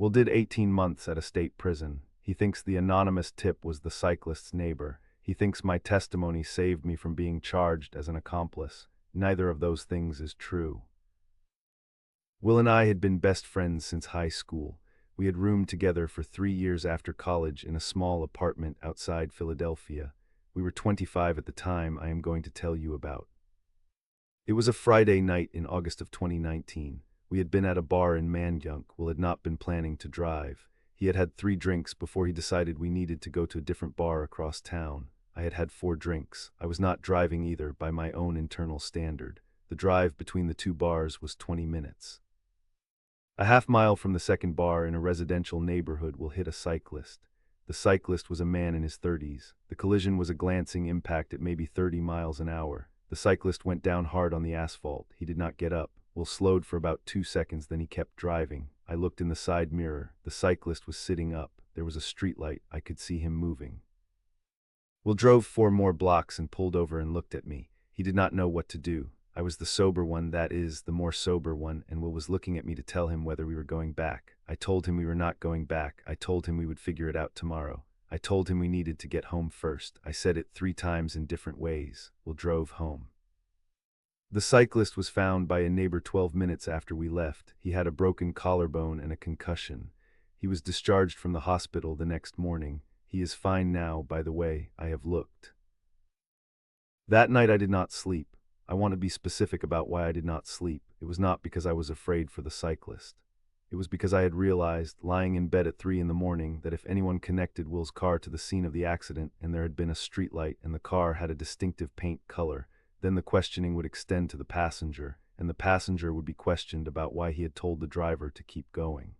Will did 18 months at a state prison. He thinks the anonymous tip was the cyclist's neighbor. He thinks my testimony saved me from being charged as an accomplice. Neither of those things is true. Will and I had been best friends since high school. We had roomed together for 3 years after college in a small apartment outside Philadelphia. We were 25 at the time I am going to tell you about. It was a Friday night in August of 2019. We had been at a bar in Manayunk. Will had not been planning to drive. He had had 3 drinks before he decided we needed to go to a different bar across town. I had had 4 drinks. I was not driving either by my own internal standard. The drive between the 2 bars was 20 minutes. A half-mile from the second bar in a residential neighborhood Will hit a cyclist. The cyclist was a man in his 30s. The collision was a glancing impact at maybe 30 miles an hour. The cyclist went down hard on the asphalt. He did not get up. Will slowed for about 2 seconds, then he kept driving. I looked in the side mirror. The cyclist was sitting up. There was a streetlight. I could see him moving. Will drove 4 more blocks and pulled over and looked at me. He did not know what to do. I was the sober one, that is, the more sober one, and Will was looking at me to tell him whether we were going back. I told him we were not going back. I told him we would figure it out tomorrow. I told him we needed to get home first. I said it 3 times in different ways. Will drove home. The cyclist was found by a neighbor 12 minutes after we left. He had a broken collarbone and a concussion. He was discharged from the hospital the next morning. He is fine now, by the way. I have looked. That night I did not sleep. I want to be specific about why I did not sleep. It was not because I was afraid for the cyclist. It was because I had realized, lying in bed at 3 in the morning, that if anyone connected Will's car to the scene of the accident and there had been a streetlight and the car had a distinctive paint color, then the questioning would extend to the passenger, and the passenger would be questioned about why he had told the driver to keep going.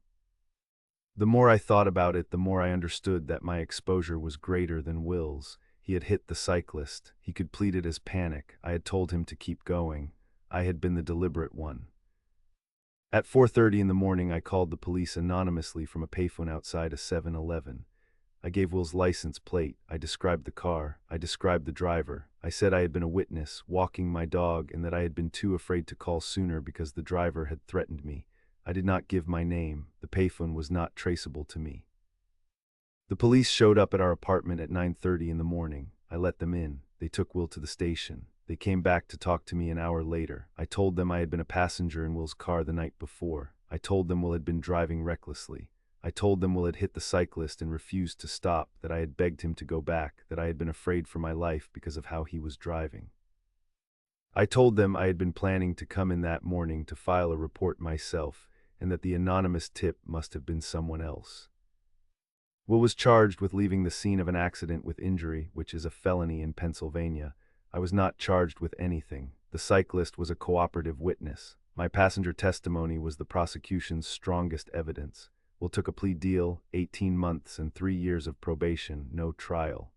The more I thought about it, the more I understood that my exposure was greater than Will's. He had hit the cyclist. He could plead it as panic. I had told him to keep going. I had been the deliberate one. At 4:30 in the morning, I called the police anonymously from a payphone outside a 7-Eleven. I gave Will's license plate. I described the car. I described the driver. I said I had been a witness, walking my dog, and that I had been too afraid to call sooner because the driver had threatened me. I did not give my name. The payphone was not traceable to me. The police showed up at our apartment at 9:30 in the morning. I let them in. They took Will to the station. They came back to talk to me an hour later. I told them I had been a passenger in Will's car the night before. I told them Will had been driving recklessly. I told them Will had hit the cyclist and refused to stop, that I had begged him to go back, that I had been afraid for my life because of how he was driving. I told them I had been planning to come in that morning to file a report myself, and that the anonymous tip must have been someone else. Will was charged with leaving the scene of an accident with injury, which is a felony in Pennsylvania. I was not charged with anything. The cyclist was a cooperative witness. My passenger testimony was the prosecution's strongest evidence. Will took a plea deal, 18 months and 3 years of probation, no trial.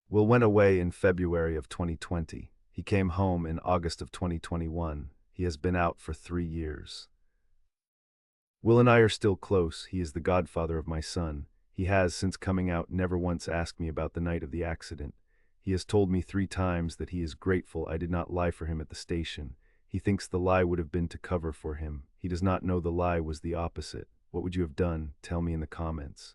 Will went away in February of 2020. He came home in August of 2021. He has been out for 3 years. Will and I are still close. He is the godfather of my son. He has, since coming out, never once asked me about the night of the accident. He has told me 3 times that he is grateful I did not lie for him at the station. He thinks the lie would have been to cover for him. He does not know the lie was the opposite. What would you have done? Tell me in the comments.